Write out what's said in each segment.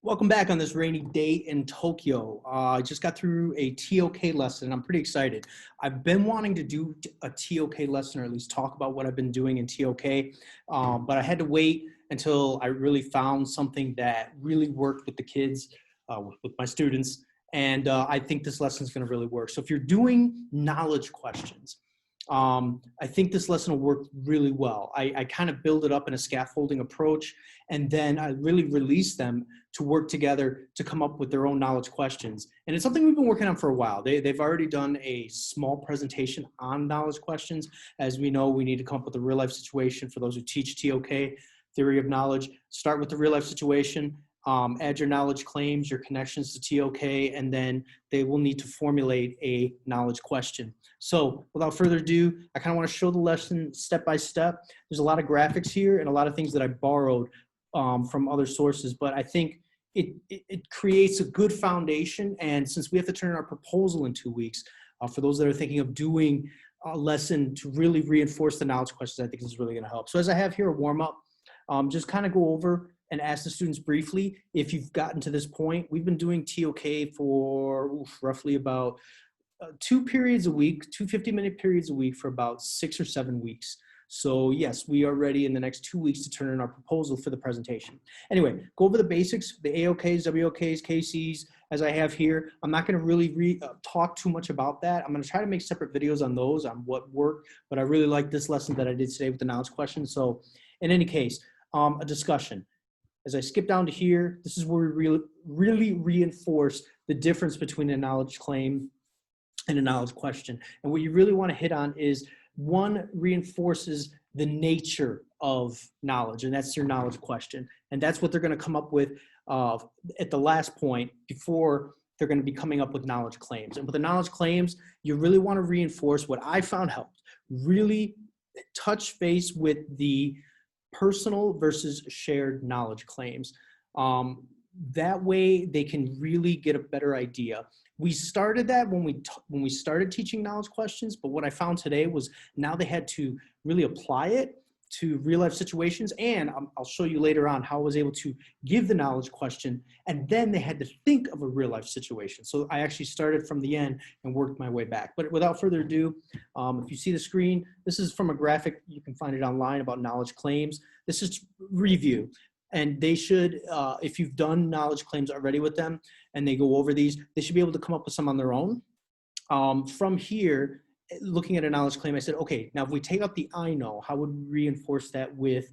Welcome back on this rainy day in Tokyo. I just got through a TOK lesson. I'm pretty excited. I've been wanting to do a TOK lesson, or at least talk about what I've been doing in TOK, but I had to wait until I really found something that really worked with the kids, with my students, and I think this lesson is going to really work. So if you're doing knowledge questions, I think this lesson will work really well. I kind of build it up in a scaffolding approach, and then I really release them to work together to come up with their own knowledge questions. And it's something we've been working on for a while. They've already done a small presentation on knowledge questions. As we know, we need to come up with a real life situation for those who teach TOK, theory of knowledge. Start with the real life situation, add your knowledge claims, your connections to TOK, and then they will need to formulate a knowledge question. So without further ado, I kind of want to show the lesson step by step. There's a lot of graphics here and a lot of things that I borrowed from other sources, but I think it creates a good foundation. And since we have to turn in our proposal in 2 weeks, for those that are thinking of doing a lesson to really reinforce the knowledge questions, I think this is really going to help. So as I have here a warm up, just kind of go over and ask the students briefly if you've gotten to this point. We've been doing TOK for roughly about 2 periods a week, 2 50-minute periods a week for about 6 or 7 weeks. So yes, we are ready in the next 2 weeks to turn in our proposal for the presentation. Anyway, go over the basics, the AOKs, WOKs, KCs, as I have here. I'm not going to really talk too much about that. I'm going to try to make separate videos on those, on what worked, but I really like this lesson that I did today with the knowledge question. So in any case, a discussion. As I skip down to here, this is where we really reinforce the difference between a knowledge claim and a knowledge question. And what you really want to hit on is, one reinforces the nature of knowledge, and that's your knowledge question. And that's what they're going to come up with at the last point before they're going to be coming up with knowledge claims. And with the knowledge claims, you really want to reinforce what I found helped. Really touch base with the personal versus shared knowledge claims. That way they can really get a better idea. We started that when we started teaching knowledge questions, but what I found today was now they had to really apply it to real life situations, and I'll show you later on how I was able to give the knowledge question, and then they had to think of a real life situation. So I actually started from the end and worked my way back. But without further ado, if you see the screen, this is from a graphic, you can find it online, about knowledge claims. This is review. And they should, if you've done knowledge claims already with them and they go over these, they should be able to come up with some on their own. From here, looking at a knowledge claim, I said, okay, now if we take out the I know, how would we reinforce that with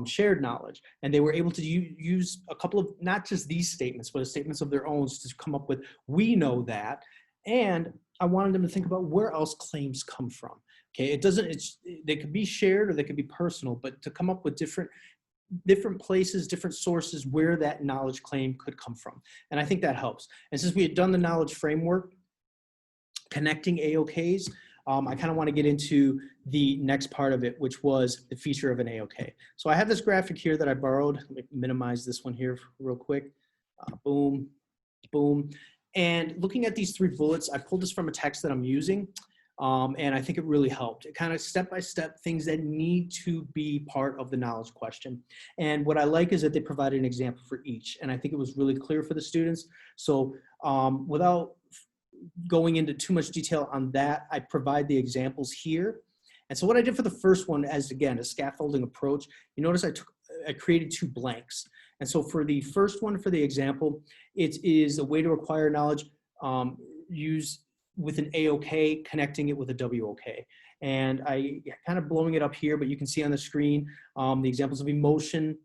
shared knowledge? And they were able to use a couple of, not just these statements, but statements of their own to come up with, we know that. And I wanted them to think about where else claims come from. Okay, they could be shared or they could be personal, but to come up with different places, different sources where that knowledge claim could come from. And I think that helps. And since we had done the knowledge framework, connecting AOKs, I kind of want to get into the next part of it, which was the feature of an AOK. So I have this graphic here that I borrowed. Let me minimize this one here real quick. Boom, boom. And looking at these 3 bullets, I pulled this from a text that I'm using. And I think it really helped. It kind of step-by-step things that need to be part of the knowledge question. And what I like is that they provided an example for each. And I think it was really clear for the students. So without going into too much detail on that, I provide the examples here. And so what I did for the first one, as again, a scaffolding approach, you notice I created 2 blanks. And so for the first one, for the example, it is a way to acquire knowledge, use with an AOK, connecting it with a WOK. And I kind of blowing it up here, but you can see on the screen the examples of emotion,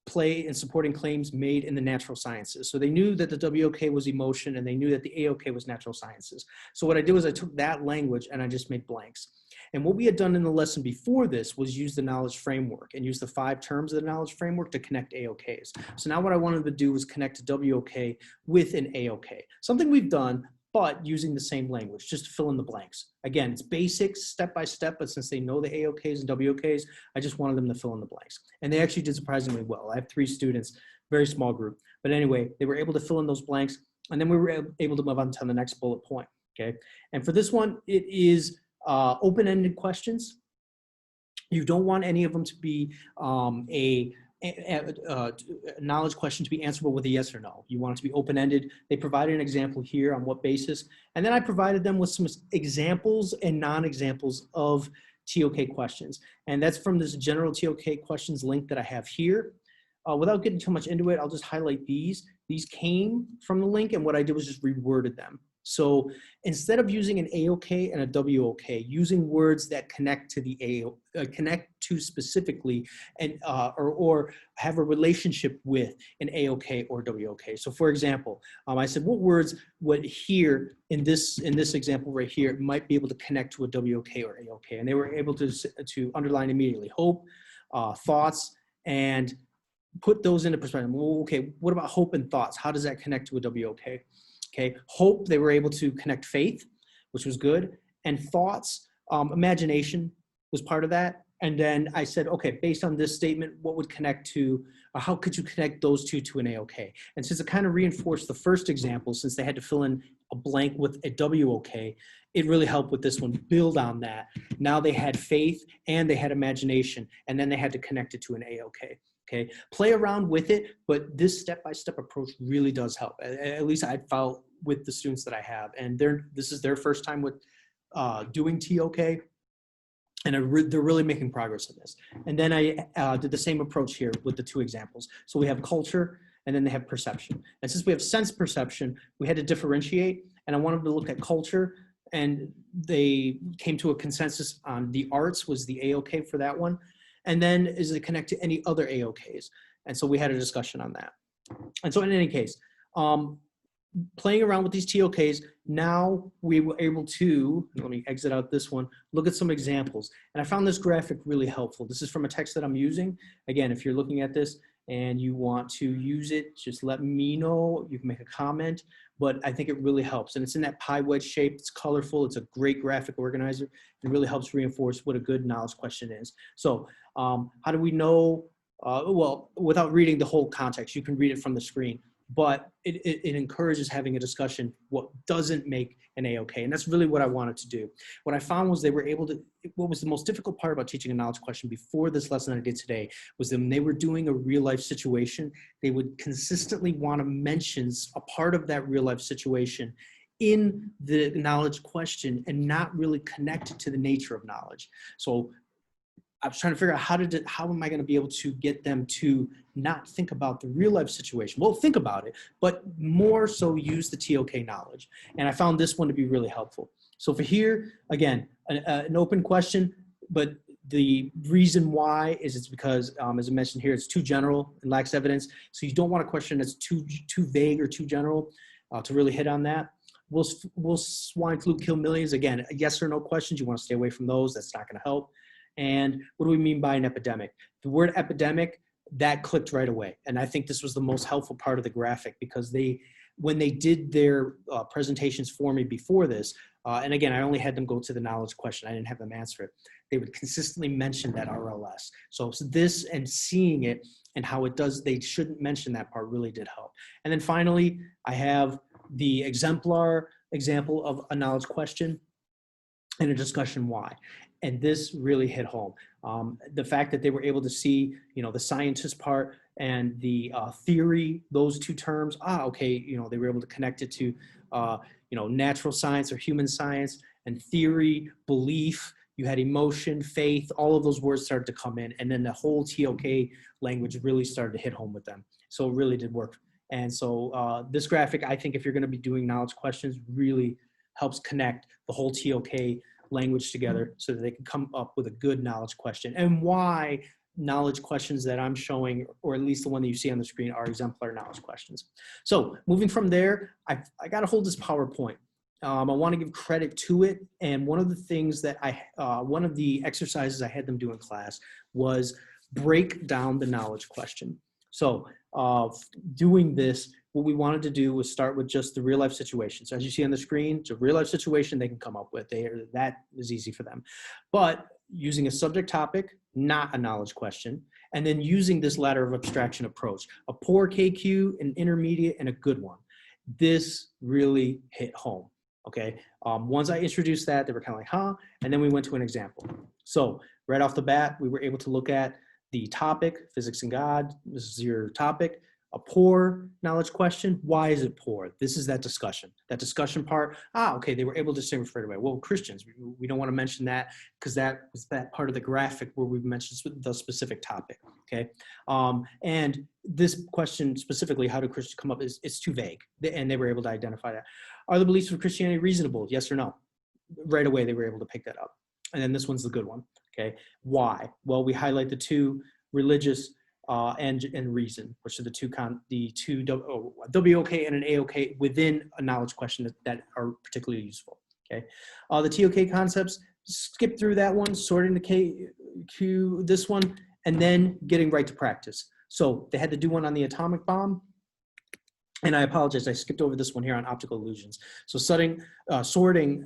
play, and supporting claims made in the natural sciences. So they knew that the WOK was emotion, and they knew that the AOK was natural sciences. So what I did was I took that language and I just made blanks. And what we had done in the lesson before this was use the knowledge framework and use the 5 terms of the knowledge framework to connect AOKs. So now what I wanted to do was connect a WOK with an AOK. Something we've done, but using the same language, just to fill in the blanks. Again, it's basics, step by step, but since they know the AOKs and WOKs, I just wanted them to fill in the blanks. And they actually did surprisingly well. I have 3 students, very small group. But anyway, they were able to fill in those blanks, and then we were able to move on to the next bullet point, okay? And for this one, it is open-ended questions. You don't want any of them to be a knowledge question to be answerable with a yes or no. You want it to be open-ended. They provided an example here on what basis. And then I provided them with some examples and non-examples of TOK questions. And that's from this general TOK questions link that I have here. Without getting too much into it, I'll just highlight these. These came from the link, and what I did was just reworded them. So instead of using an AOK and a WOK, using words that connect to the connect to specifically and or have a relationship with an AOK or WOK. So for example, I said what words would here in this example right here might be able to connect to a WOK or AOK, and they were able to underline immediately hope, thoughts, and put those into perspective. Well, okay, what about hope and thoughts? How does that connect to a WOK? Okay, hope, they were able to connect faith, which was good, and thoughts, imagination was part of that. And then I said, okay, based on this statement, what would connect to, or how could you connect those two to an AOK? And since it kind of reinforced the first example, since they had to fill in a blank with a WOK, it really helped with this one, build on that. Now they had faith and they had imagination, and then they had to connect it to an AOK. Okay, play around with it, but this step-by-step approach really does help. At least I felt with the students that I have, and this is their first time with doing TOK, and they're really making progress in this. And then I did the same approach here with the two examples. So we have culture, and then they have perception. And since we have sense perception, we had to differentiate, and I wanted to look at culture, and they came to a consensus on the arts was the AOK for that one. And then is it connect to any other AOKs? And so we had a discussion on that. And so in any case, playing around with these TOKs, now we were able to, let me exit out this one, look at some examples. And I found this graphic really helpful. This is from a text that I'm using. Again, if you're looking at this and you want to use it, just let me know. You can make a comment, but I think it really helps. And it's in that pie wedge shape. It's colorful. It's a great graphic organizer. It really helps reinforce what a good knowledge question is. So how do we know? Well, without reading the whole context, you can read it from the screen, but it encourages having a discussion what doesn't make an AOK. And that's really what I wanted to do. What I found was they were able to, what was the most difficult part about teaching a knowledge question before this lesson I did today was that when they were doing a real life situation, they would consistently want to mention a part of that real life situation in the knowledge question and not really connect it to the nature of knowledge. So I was trying to figure out how am I going to be able to get them to not think about the real life situation? Well, think about it, but more so use the TOK knowledge. And I found this one to be really helpful. So for here, again, an open question, but the reason why is it's because, as I mentioned here, it's too general and lacks evidence. So you don't want a question that's too vague or too general to really hit on that. Will swine flu kill millions? Again, yes or no questions. You want to stay away from those. That's not going to help. And what do we mean by an epidemic? The word epidemic, that clicked right away. And I think this was the most helpful part of the graphic because when they did their presentations for me before this, and again, I only had them go to the knowledge question. I didn't have them answer it. They would consistently mention that RLS. So this and seeing it and how it does, they shouldn't mention that part really did help. And then finally, I have the exemplar example of a knowledge question and a discussion why. And this really hit home. The fact that they were able to see, the scientist part and the theory, those two terms, okay, they were able to connect it to, natural science or human science, and theory, belief, you had emotion, faith, all of those words started to come in. And then the whole TOK language really started to hit home with them. So it really did work. And so this graphic, I think if you're going to be doing knowledge questions, really helps connect the whole TOK language together so that they can come up with a good knowledge question. And why knowledge questions that I'm showing, or at least the one that you see on the screen, are exemplar knowledge questions. So moving from there, I got to hold this PowerPoint. I want to give credit to it. And one of the things that one of the exercises I had them do in class was break down the knowledge question. So doing this, what we wanted to do was start with just the real life situation. So as you see on the screen, it's a real life situation they can come up with. That is easy for them. But using a subject topic, not a knowledge question, and then using this ladder of abstraction approach, a poor KQ, an intermediate, and a good one. This really hit home, okay? Once I introduced that, they were kind of like, huh? And then we went to an example. So right off the bat, we were able to look at the topic, physics and God, this is your topic. A poor knowledge question, why is it poor? This is that discussion part. Okay, they were able to distinguish right away. Well, Christians, we don't want to mention that because that was that part of the graphic where we mentioned the specific topic, okay? And this question specifically, how do Christians come up, it's too vague, and they were able to identify that. Are the beliefs of Christianity reasonable? Yes or no? Right away, they were able to pick that up. And then this one's the good one, okay? Why? Well, we highlight the two, religious and reason, which are the two WOK and an AOK within a knowledge question that are particularly useful, okay? The TOK concepts, skip through that one, sorting the Q, this one, and then getting right to practice. So they had to do one on the atomic bomb. And I apologize, I skipped over this one here on optical illusions. So sorting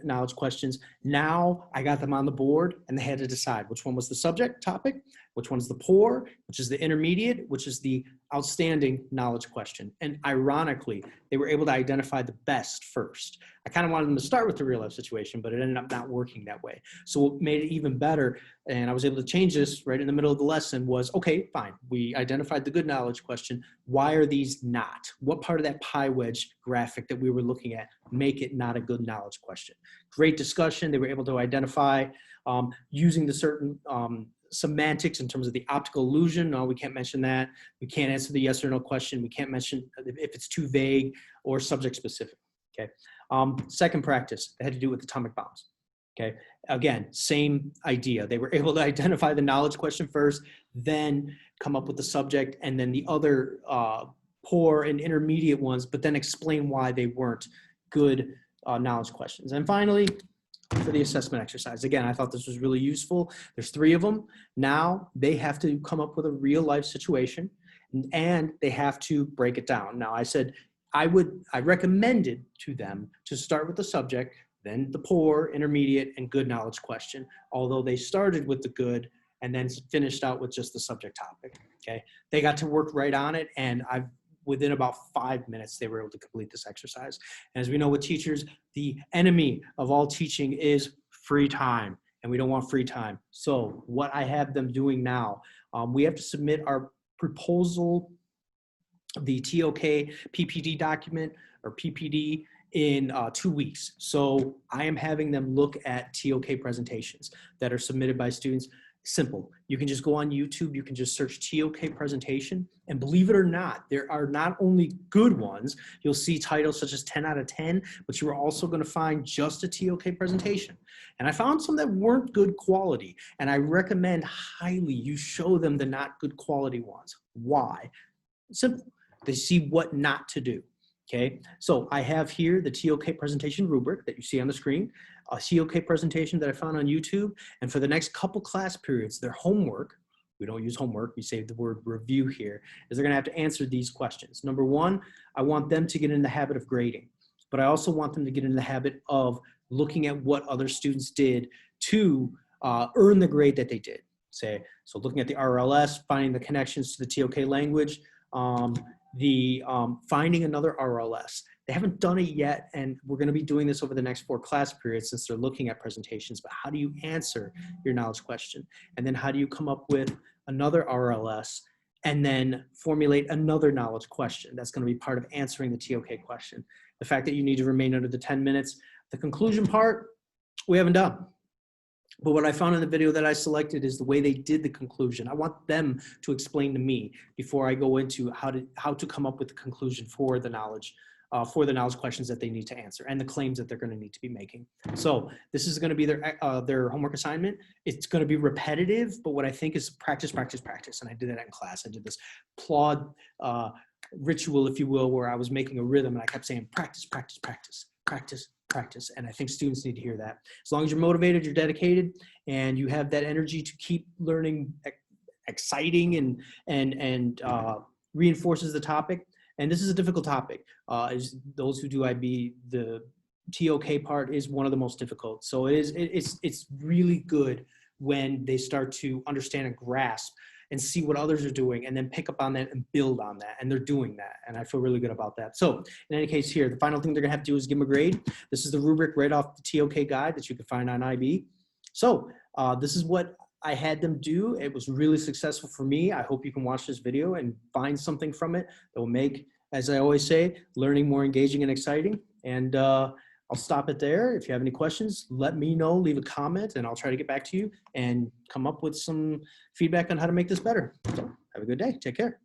knowledge questions, now I got them on the board and they had to decide which one was the subject topic, which one's the poor, which is the intermediate, which is the outstanding knowledge question. And ironically, they were able to identify the best first. I kind of wanted them to start with the real life situation, but it ended up not working that way. So what made it even better, and I was able to change this right in the middle of the lesson, was, okay, fine. We identified the good knowledge question. Why are these not? What part of that pie wedge graphic that we were looking at make it not a good knowledge question? Great discussion. They were able to identify using the certain semantics in terms of the optical illusion. No, we can't mention that. We can't answer the yes or no question. We can't mention if it's too vague or subject specific. Okay. Second practice, they had to do with atomic bombs. Okay. Again, same idea. They were able to identify the knowledge question first, then come up with the subject, and then the other poor and intermediate ones, but then explain why they weren't good knowledge questions. And finally, for the assessment exercise. Again, I thought this was really useful. There's 3 of them. Now they have to come up with a real life situation and they have to break it down. Now I said, I recommended to them to start with the subject, then the poor, intermediate, and good knowledge question, although they started with the good and then finished out with just the subject topic, okay? They got to work right on it, and within about 5 minutes, they were able to complete this exercise. And as we know with teachers, the enemy of all teaching is free time, and we don't want free time. So what I have them doing now, we have to submit our proposal, the TOK PPD document or PPD in 2 weeks. So I am having them look at TOK presentations that are submitted by students. Simple. You can just go on YouTube, you can just search TOK presentation, and believe it or not, there are not only good ones, you'll see titles such as 10 out of 10, but you are also going to find just a TOK presentation. And I found some that weren't good quality, and I recommend highly you show them the not good quality ones. Why? Simple. They see what not to do. Okay, so I have here the TOK presentation rubric that you see on the screen, a TOK presentation that I found on YouTube, and for the next couple class periods, their homework, we don't use homework, we say the word review here, is they're gonna have to answer these questions. Number one, I want them to get in the habit of grading, but I also want them to get in the habit of looking at what other students did to earn the grade that they did. So looking at the RLS, finding the connections to the TOK language, finding another RLS. They haven't done it yet, and we're going to be doing this over the next 4 class periods since they're looking at presentations, but how do you answer your knowledge question? And then how do you come up with another RLS and then formulate another knowledge question? That's going to be part of answering the TOK question. The fact that you need to remain under the 10 minutes. The conclusion part, we haven't done. But what I found in the video that I selected is the way they did the conclusion. I want them to explain to me before I go into how to come up with the conclusion for the knowledge questions that they need to answer and the claims that they're going to need to be making. So this is going to be their homework assignment. It's going to be repetitive, but what I think is practice, practice, practice. And I did that in class. I did this plod ritual, if you will, where I was making a rhythm and I kept saying practice, practice, practice, practice, practice. And I think students need to hear that. As long as you're motivated, you're dedicated, and you have that energy to keep learning exciting and reinforces the topic. And this is a difficult topic. As those who do IB, the TOK part is one of the most difficult. So it's really good when they start to understand and grasp and see what others are doing and then pick up on that and build on that. And they're doing that. And I feel really good about that. So in any case here, the final thing they're gonna have to do is give them a grade. This is the rubric right off the TOK guide that you can find on IB. So this is what I had them do. It was really successful for me. I hope you can watch this video and find something from it that will make, as I always say, learning more engaging and exciting. And I'll stop it there. If you have any questions, let me know, leave a comment, and I'll try to get back to you and come up with some feedback on how to make this better. So have a good day. Take care.